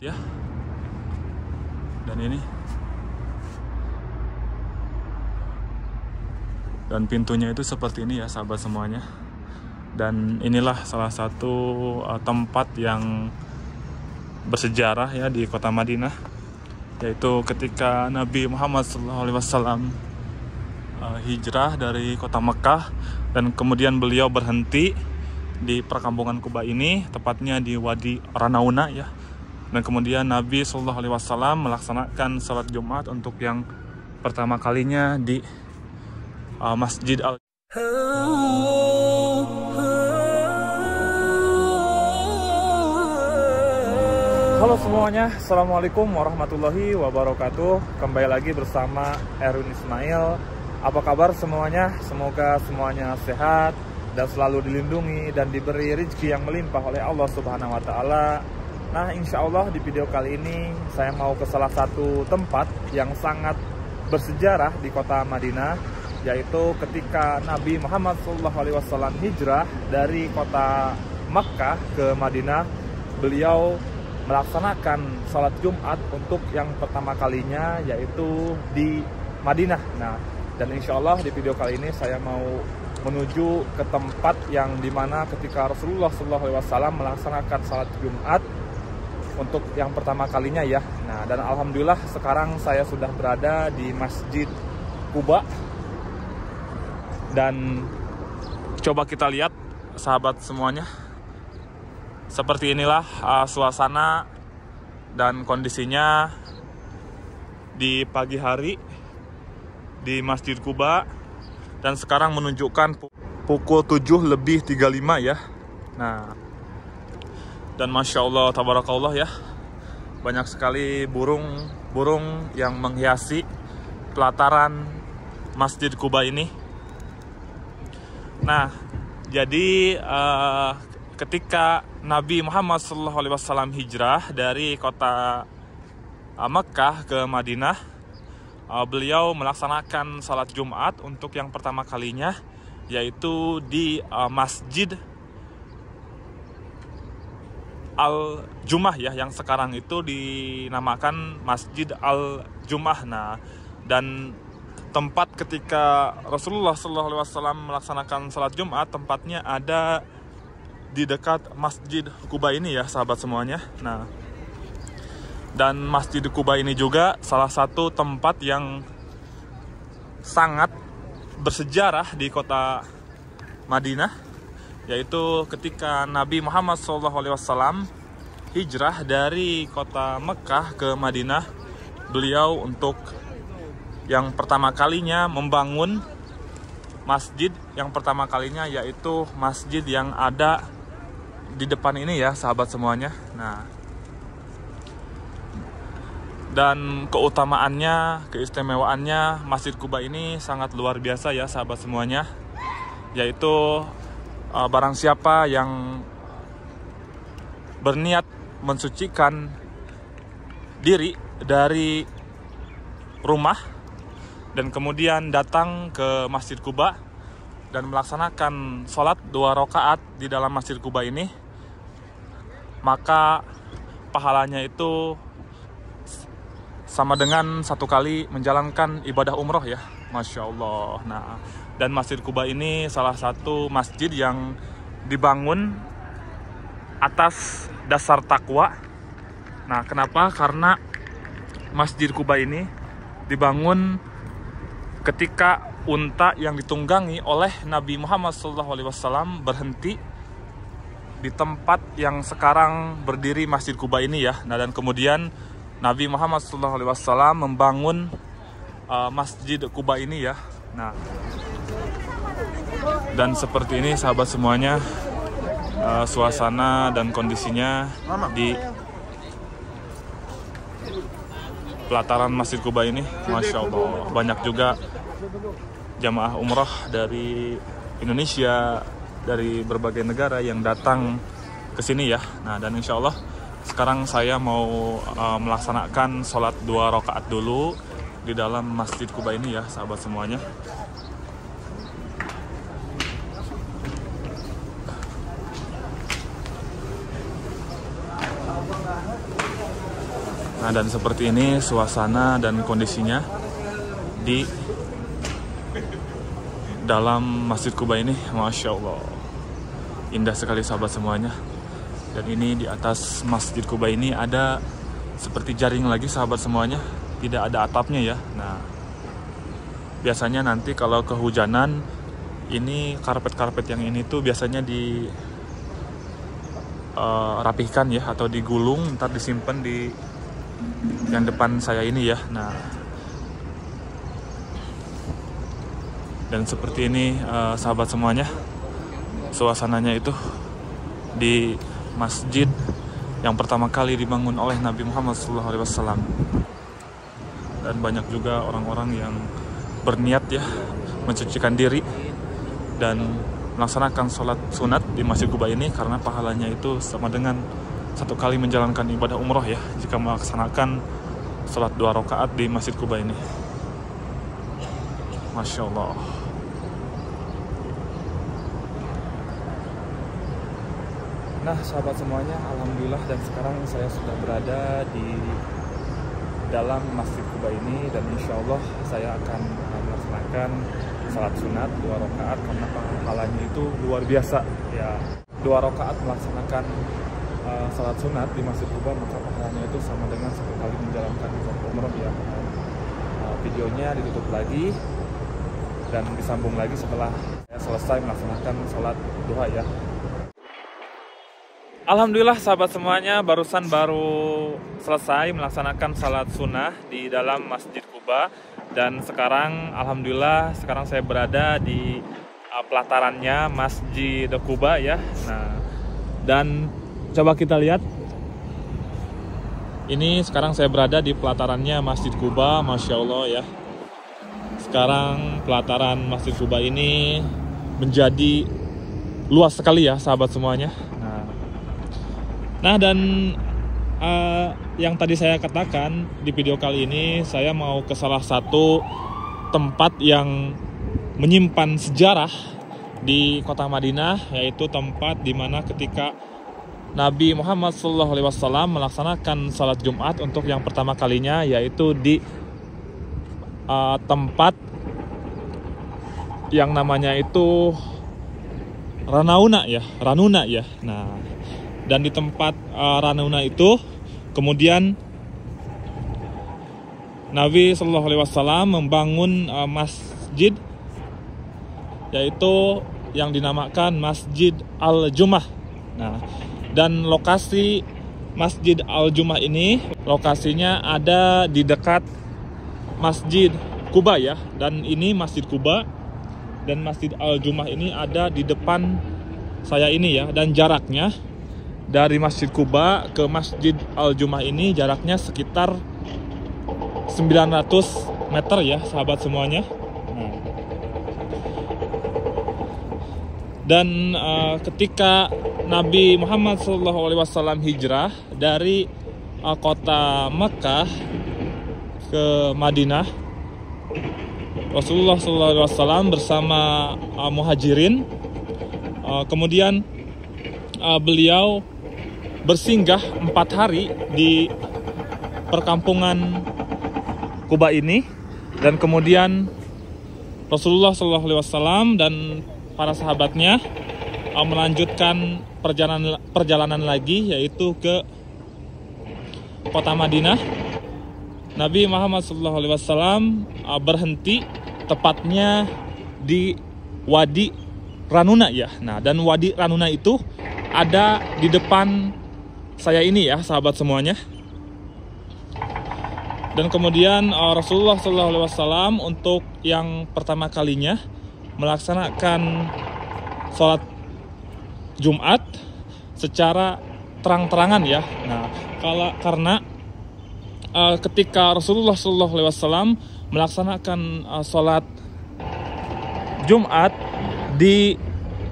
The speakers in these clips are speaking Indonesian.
ya. Dan ini, dan pintunya itu seperti ini ya sahabat semuanya. Dan inilah salah satu tempat yang bersejarah ya di kota Madinah, yaitu ketika Nabi Muhammad SAW hijrah dari kota Mekah, dan kemudian beliau berhenti di perkampungan Quba ini, tepatnya di Wadi Ranauna ya. Dan kemudian Nabi SAW melaksanakan salat Jumat untuk yang pertama kalinya di Masjid Al. Halo semuanya, Assalamualaikum warahmatullahi wabarakatuh. Kembali lagi bersama Erwin Ismail. Apa kabar semuanya? Semoga semuanya sehat dan selalu dilindungi dan diberi rezeki yang melimpah oleh Allah Subhanahu wa Ta'ala. Nah, insya Allah di video kali ini saya mau ke salah satu tempat yang sangat bersejarah di kota Madinah, yaitu ketika Nabi Muhammad SAW hijrah dari kota Makkah ke Madinah. Beliau melaksanakan sholat Jumat untuk yang pertama kalinya, yaitu di Madinah. Nah, dan insya Allah di video kali ini saya mau menuju ke tempat yang dimana ketika Rasulullah SAW melaksanakan sholat Jumat untuk yang pertama kalinya ya. Nah, dan alhamdulillah sekarang saya sudah berada di Masjid Quba. Dan coba kita lihat sahabat semuanya, seperti inilah suasana dan kondisinya di pagi hari di Masjid Quba. Dan sekarang menunjukkan pukul 7:35 ya. Nah, dan Masya Allah, Tabarakallah ya, banyak sekali burung yang menghiasi pelataran Masjid Quba ini. Nah, jadi ketika Nabi Muhammad SAW hijrah dari kota Mekah ke Madinah, beliau melaksanakan salat Jumat untuk yang pertama kalinya, yaitu di Masjid Al-Jumah ya, yang sekarang itu dinamakan Masjid Al-Jumah. Nah, dan tempat ketika Rasulullah SAW melaksanakan salat Jumat, tempatnya ada di dekat Masjid Quba ini ya sahabat semuanya. Nah, dan Masjid Quba ini juga salah satu tempat yang sangat bersejarah di kota Madinah, yaitu ketika Nabi Muhammad SAW hijrah dari kota Mekah ke Madinah. Beliau untuk yang pertama kalinya membangun masjid yang pertama kalinya, yaitu masjid yang ada di depan ini ya sahabat semuanya. Nah, dan keutamaannya, keistimewaannya Masjid Quba ini sangat luar biasa ya sahabat semuanya, yaitu barang siapa yang berniat mensucikan diri dari rumah dan kemudian datang ke Masjid Quba dan melaksanakan sholat 2 rakaat di dalam Masjid Quba ini, maka pahalanya itu sama dengan 1 kali menjalankan ibadah umroh ya, Masya Allah. Nah, dan Masjid Quba ini salah satu masjid yang dibangun atas dasar takwa. Nah, kenapa? Karena Masjid Quba ini dibangun ketika unta yang ditunggangi oleh Nabi Muhammad SAW berhenti di tempat yang sekarang berdiri Masjid Quba ini ya. Nah, dan kemudian Nabi Muhammad SAW membangun Masjid Quba ini ya. Nah, dan seperti ini sahabat semuanya suasana dan kondisinya di pelataran Masjid Quba ini. Masya Allah, banyak juga jamaah umrah dari Indonesia, dari berbagai negara yang datang ke sini ya. Nah, dan insya Allah sekarang saya mau melaksanakan sholat 2 rakaat dulu di dalam Masjid Quba ini ya sahabat semuanya. Nah, dan seperti ini suasana dan kondisinya di dalam Masjid Quba ini. Masya Allah, indah sekali sahabat semuanya. Dan ini di atas Masjid Quba ini ada seperti jaring lagi sahabat semuanya, tidak ada atapnya ya. Nah, biasanya nanti kalau kehujanan ini karpet-karpet yang ini tuh biasanya di rapihkan ya, atau digulung, ntar disimpan di yang depan saya ini ya. Nah, dan seperti ini sahabat semuanya suasananya itu di masjid yang pertama kali dibangun oleh Nabi Muhammad SAW. Dan banyak juga orang-orang yang berniat ya mencucikan diri dan melaksanakan sholat sunat di Masjid Quba ini, karena pahalanya itu sama dengan satu kali menjalankan ibadah umroh ya, jika melaksanakan sholat 2 rakaat di Masjid Quba ini. Masya Allah. Nah sahabat semuanya, alhamdulillah, dan sekarang saya sudah berada di dalam Masjid Quba ini, dan insya Allah saya akan melaksanakan salat sunat 2 rakaat, karena pahalanya itu luar biasa ya. 2 rakaat melaksanakan salat sunat di Masjid Quba, maka pahalanya itu sama dengan 1 kali menjalankan ibadah umroh ya. Videonya ditutup lagi dan disambung lagi setelah saya selesai melaksanakan salat duha ya. Alhamdulillah sahabat semuanya, barusan baru selesai melaksanakan salat sunnah di dalam Masjid Quba, dan sekarang alhamdulillah sekarang saya berada di pelatarannya Masjid Quba ya. Nah, dan coba kita lihat, ini sekarang saya berada di pelatarannya Masjid Quba. Masya Allah ya, sekarang pelataran Masjid Quba ini menjadi luas sekali ya sahabat semuanya. Nah, dan yang tadi saya katakan di video kali ini, saya mau ke salah satu tempat yang menyimpan sejarah di kota Madinah, yaitu tempat di mana ketika Nabi Muhammad SAW melaksanakan salat Jumat untuk yang pertama kalinya, yaitu di tempat yang namanya itu Ranuna ya. Nah, dan di tempat Ranuna itu kemudian Nabi SAW membangun masjid, yaitu yang dinamakan Masjid Al-Jum'ah. Nah, dan lokasi Masjid Al-Jum'ah ini lokasinya ada di dekat Masjid Quba ya. Dan ini Masjid Quba dan Masjid Al-Jum'ah ini ada di depan saya ini ya. Dan jaraknya dari Masjid Quba ke Masjid Al-Jum'ah ini jaraknya sekitar 900 meter ya sahabat semuanya. Dan ketika Nabi Muhammad SAW hijrah dari kota Mekah ke Madinah, Rasulullah SAW bersama muhajirin kemudian beliau bersinggah 4 hari di perkampungan Quba ini, dan kemudian Rasulullah SAW dan para sahabatnya melanjutkan perjalanan lagi, yaitu ke kota Madinah. Nabi Muhammad SAW berhenti tepatnya di Wadi Ranuna ya. Nah, dan Wadi Ranuna itu ada di depan saya ini ya sahabat semuanya. Dan kemudian Rasulullah SAW untuk yang pertama kalinya melaksanakan sholat Jumat secara terang-terangan ya. Nah, karena ketika Rasulullah SAW melaksanakan sholat Jumat di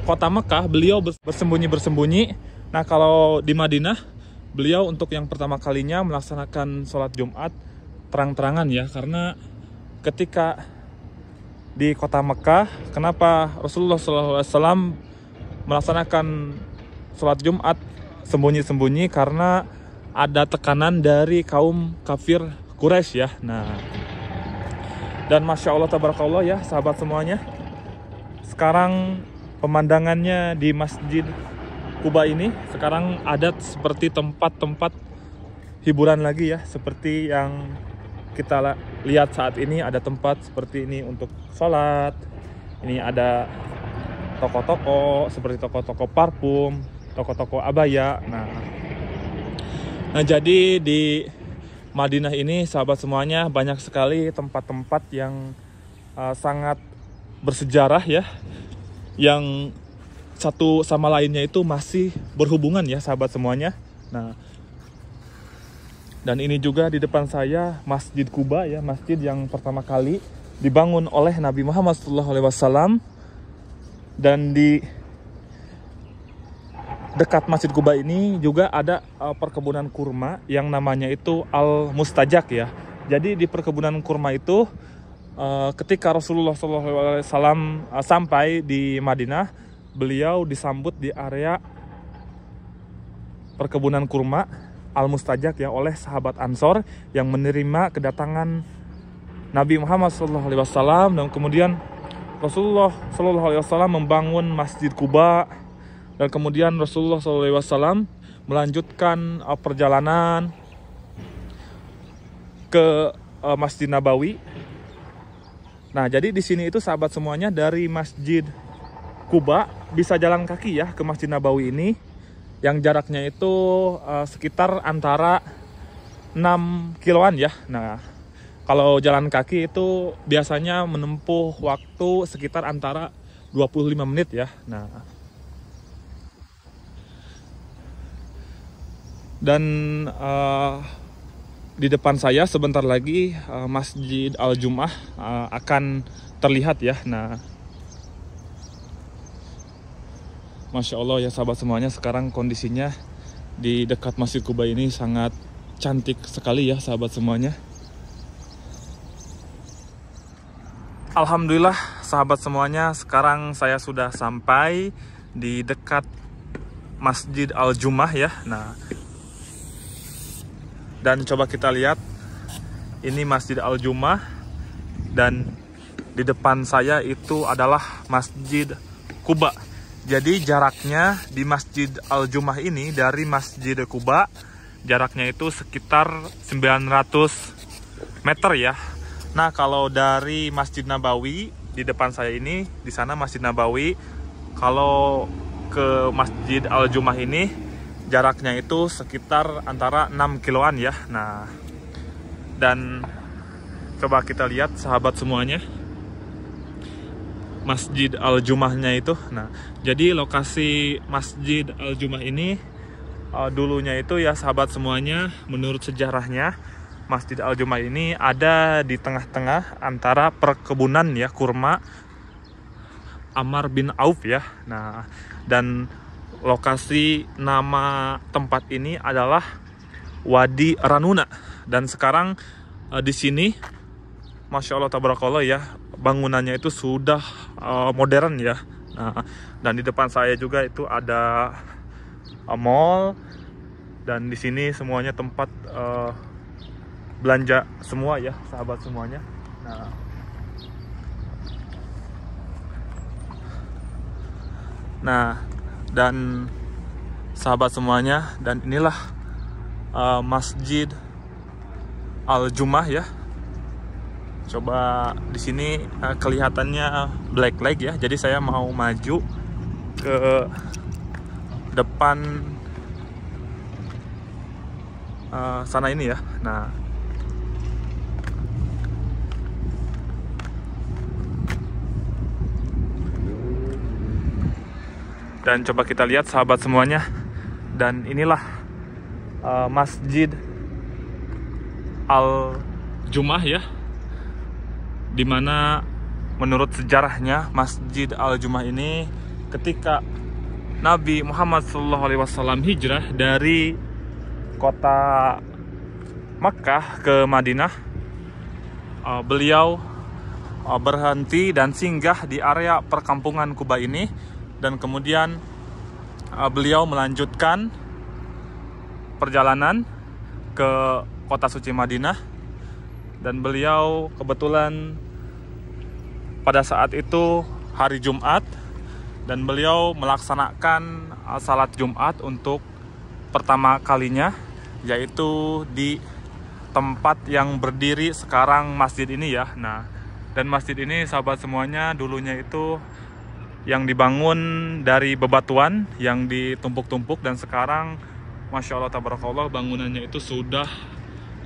kota Mekah, beliau bersembunyi-bersembunyi. Nah, kalau di Madinah, beliau untuk yang pertama kalinya melaksanakan sholat Jumat terang-terangan ya. Karena ketika di kota Mekah, kenapa Rasulullah SAW melaksanakan sholat Jumat sembunyi-sembunyi? Karena ada tekanan dari kaum kafir Quraisy ya. Nah, dan Masya Allah tabarakallah ya sahabat semuanya, sekarang pemandangannya di Masjid Quba ini sekarang ada seperti tempat-tempat hiburan lagi ya, seperti yang kita lihat saat ini. Ada tempat seperti ini untuk sholat, ini ada toko-toko seperti toko-toko parfum, toko-toko abaya. Nah jadi di Madinah ini sahabat semuanya banyak sekali tempat-tempat yang sangat bersejarah ya, yang satu sama lainnya itu masih berhubungan ya sahabat semuanya. Nah, dan ini juga di depan saya Masjid Quba ya, masjid yang pertama kali dibangun oleh Nabi Muhammad SAW. Dan di dekat Masjid Quba ini juga ada perkebunan kurma yang namanya itu Al-Mustajak ya. Jadi di perkebunan kurma itu ketika Rasulullah SAW sampai di Madinah, beliau disambut di area perkebunan kurma Al-Mustajak ya oleh sahabat Ansor yang menerima kedatangan Nabi Muhammad SAW. Dan kemudian Rasulullah SAW membangun Masjid Quba, dan kemudian Rasulullah SAW melanjutkan perjalanan ke Masjid Nabawi. Nah, jadi di sini itu sahabat semuanya dari Masjid Quba bisa jalan kaki ya ke Masjid Nabawi ini, yang jaraknya itu sekitar antara 6 kiloan ya. Nah, kalau jalan kaki itu biasanya menempuh waktu sekitar antara 25 menit ya. Nah, dan di depan saya sebentar lagi Masjid Al-Jum'ah akan terlihat ya. Nah, Masya Allah ya sahabat semuanya, sekarang kondisinya di dekat Masjid Quba ini sangat cantik sekali ya sahabat semuanya. Alhamdulillah sahabat semuanya, sekarang saya sudah sampai di dekat Masjid Al-Jum'ah ya. Nah, dan coba kita lihat, ini Masjid Al-Jum'ah, dan di depan saya itu adalah Masjid Quba. Jadi jaraknya di Masjid Al-Jum'ah ini dari Masjid Quba, jaraknya itu sekitar 900 meter ya. Nah, kalau dari Masjid Nabawi di depan saya ini, di sana Masjid Nabawi, kalau ke Masjid Al-Jum'ah ini jaraknya itu sekitar antara 6 kiloan ya. Nah, dan coba kita lihat sahabat semuanya, Masjid Al-Jum'ahnya itu. Nah, jadi lokasi Masjid Al-Jum'ah ini dulunya itu ya sahabat semuanya, menurut sejarahnya Masjid Al-Jum'ah ini ada di tengah-tengah antara perkebunan ya kurma Amr bin Auf ya. Nah, dan lokasi nama tempat ini adalah Wadi Ranuna, dan sekarang di sini Masya Allah tabarakallah ya, bangunannya itu sudah modern ya. Nah, dan di depan saya juga itu ada mall, dan di sini semuanya tempat belanja semua ya sahabat semuanya. Nah, dan sahabat semuanya, dan inilah Masjid Al-Jum'ah ya. Coba di sini kelihatannya black light ya. Jadi saya mau maju ke depan sana ini ya. Nah, dan coba kita lihat sahabat semuanya, dan inilah Masjid Al-Jum'ah ya, dimana menurut sejarahnya Masjid Al-Jum'ah ini ketika Nabi Muhammad SAW hijrah dari kota Makkah ke Madinah, beliau berhenti dan singgah di area perkampungan Quba ini, dan kemudian beliau melanjutkan perjalanan ke kota suci Madinah, dan beliau kebetulan pada saat itu hari Jumat, dan beliau melaksanakan salat Jumat untuk pertama kalinya, yaitu di tempat yang berdiri sekarang masjid ini ya. Nah, dan masjid ini sahabat semuanya dulunya itu yang dibangun dari bebatuan yang ditumpuk-tumpuk, dan sekarang Masya Allah tabarakallah bangunannya itu sudah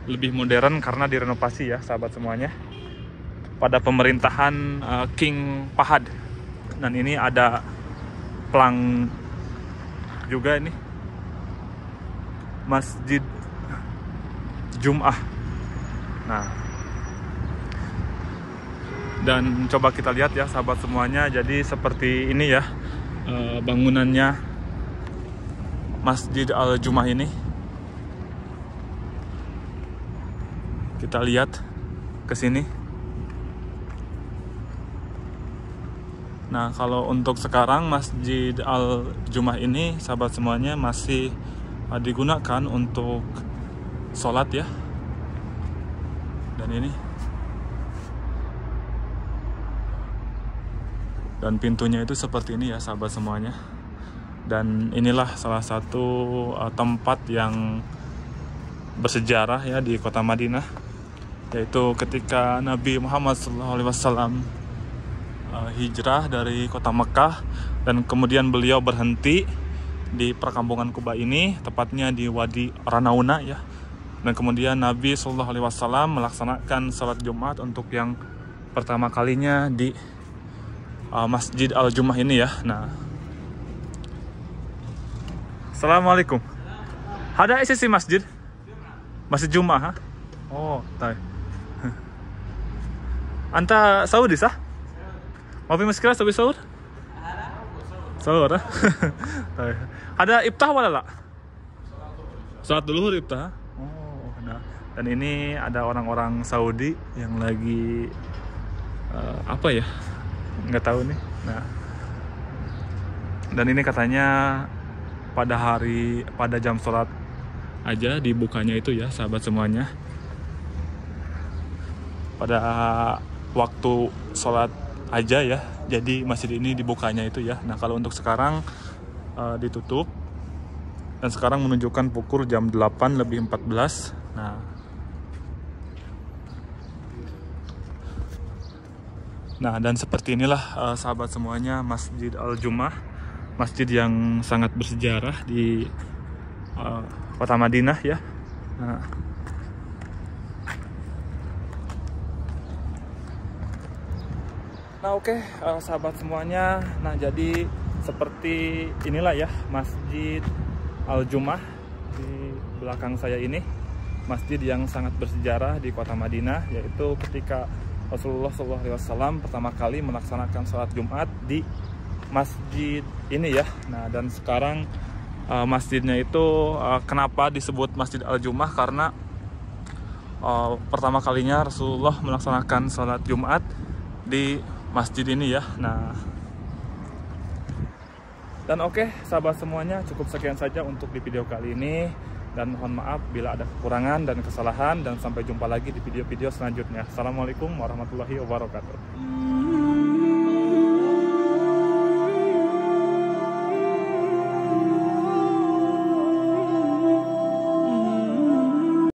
lebih modern karena direnovasi ya sahabat semuanya pada pemerintahan King Fahad. Dan ini ada pelang juga, ini Masjid Jum'ah. Nah, dan coba kita lihat ya sahabat semuanya, jadi seperti ini ya bangunannya Masjid Al-Jum'ah ini. Kita lihat ke sini. Nah, kalau untuk sekarang Masjid Al-Jum'ah ini sahabat semuanya masih digunakan untuk sholat ya. Dan ini, dan pintunya itu seperti ini ya sahabat semuanya. Dan inilah salah satu tempat yang bersejarah ya di kota Madinah, yaitu ketika Nabi Muhammad SAW hijrah dari kota Mekah, dan kemudian beliau berhenti di perkampungan Kuba ini, tepatnya di Wadi Ranauna ya. Dan kemudian Nabi SAW melaksanakan salat Jumat untuk yang pertama kalinya di Masjid Al-Jum'ah ini ya. Nah, Assalamualaikum. Ada isi masjid? Masjid Jum'ah? Oh, tahu. Anta Saudi sah? Mau pergi maskira Saudi Saud? Saud. Ada iftah wala la? Salat dulu iftah. Oh, nah. Dan ini ada orang-orang Saudi yang lagi apa ya? Nggak tahu nih. Nah, dan ini katanya pada jam sholat aja dibukanya itu ya sahabat semuanya, pada waktu sholat aja ya, jadi masjid ini dibukanya itu ya. Nah, kalau untuk sekarang ditutup, dan sekarang menunjukkan pukul jam 8:14. Nah, dan seperti inilah sahabat semuanya Masjid Al-Jum'ah, masjid yang sangat bersejarah di kota Madinah ya. Nah, oke, sahabat semuanya. Nah, jadi seperti inilah ya Masjid Al-Jum'ah di belakang saya ini, masjid yang sangat bersejarah di kota Madinah, yaitu ketika Rasulullah SAW pertama kali melaksanakan sholat Jumat di masjid ini ya. Nah, dan sekarang masjidnya itu kenapa disebut Masjid Al-Jum'ah, karena pertama kalinya Rasulullah melaksanakan sholat Jumat di masjid ini ya. Nah, dan oke, sahabat semuanya, cukup sekian saja untuk di video kali ini, dan mohon maaf bila ada kekurangan dan kesalahan, dan sampai jumpa lagi di video-video selanjutnya. Assalamualaikum warahmatullahi wabarakatuh.